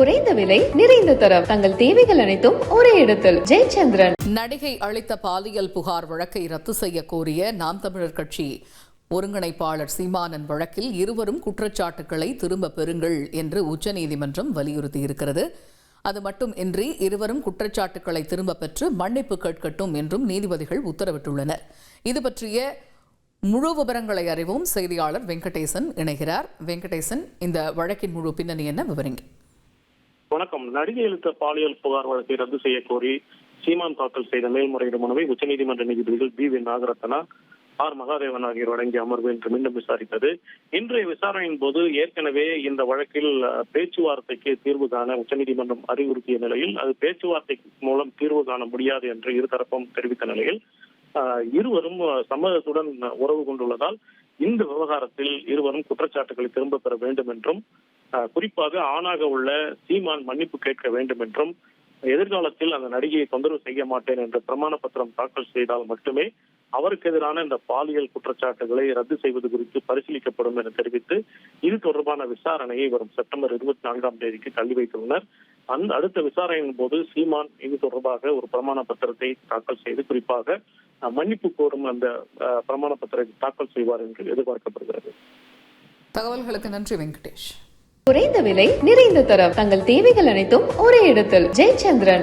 குறைந்த விலை நிறைந்த தரம் தங்கள் தேவைகள் அனைத்தும் ஒரே இடத்தில். ஜெயச்சந்திரன். நடிகை அளித்த பாலியல் புகார் வழக்கை ரத்து செய்ய கோரிய நாம் தமிழர் கட்சி ஒருங்கிணைப்பாளர் சீமானன் வழக்கில் இருவரும் குற்றச்சாட்டுக்களை திரும்ப பெறுங்கள் என்று உச்சநீதிமன்றம் வலியுறுத்தியிருக்கிறது. அது மட்டுமின்றி இருவரும் குற்றச்சாட்டுக்களை திரும்ப பெற்று மன்னிப்பு கேட்கட்டும் என்றும் நீதிபதிகள் உத்தரவிட்டுள்ளனர். இது பற்றிய முழு விவரங்களை அறிவோம். செய்தியாளர் வெங்கடேசன் இணைகிறார். வெங்கடேசன், இந்த வழக்கின் முழு பின்னணி என்ன, விவரிங்க. வணக்கம். நடிகை அளித்த பாலியல் புகார் வழக்கை ரத்து செய்ய கோரி சீமான் தாக்கல் செய்த மேல்முறையீடு மனுவை உச்சநீதிமன்ற நீதிபதிகள் B V Nagarathna, R Mahadevan ஆகியோர் அடங்கிய அமர்வு இன்று மீண்டும் விசாரித்தது. இன்றைய விசாரணையின் போது ஏற்கனவே இந்த வழக்கில் பேச்சுவார்த்தைக்கு தீர்வு காண உச்சநீதிமன்றம் அறிவுறுத்திய நிலையில் அது பேச்சுவார்த்தை மூலம் தீர்வு காண முடியாது என்று இருதரப்பும் தெரிவித்த நிலையில் இருவரும் சம்மதத்துடன் உறவு கொண்டுள்ளதால் இந்த விவகாரத்தில் இருவரும் குற்றச்சாட்டுகளை திரும்ப பெற வேண்டும் என்றும், குறிப்பாக ஆணாக உள்ள சீமான் மன்னிப்பு கேட்க வேண்டும் என்றும், எதிர்காலத்தில் அந்த நடிகையை தொந்தரவு செய்ய மாட்டேன் என்ற பிரமாண பத்திரம் தாக்கல் செய்தால் மட்டுமே அவருக்கு எதிரான இந்த பாலியல் குற்றச்சாட்டுகளை ரத்து செய்வது குறித்து பரிசீலிக்கப்படும் என தெரிவித்து இது தொடர்பான விசாரணையை வரும் செப்டம்பர் 24 தள்ளி வைத்துள்ளனர். அந்த அடுத்த விசாரணையின் போது சீமான் இது தொடர்பாக ஒரு பிரமாண பத்திரத்தை தாக்கல் செய்து குறிப்பாக மன்னிப்பு கோரும் அந்த பிரமாண பத்திரத்தை தாக்கல் செய்வார் என்று எதிர்பார்க்கப்படுகிறது. தகவல்களுக்கு நன்றி வெங்கடேஷ். குறைந்த விலை நிறைந்த தரம் தங்கள் தேவைகள் அனைத்தும் ஒரே இடத்தில். ஜெயச்சந்திரன்.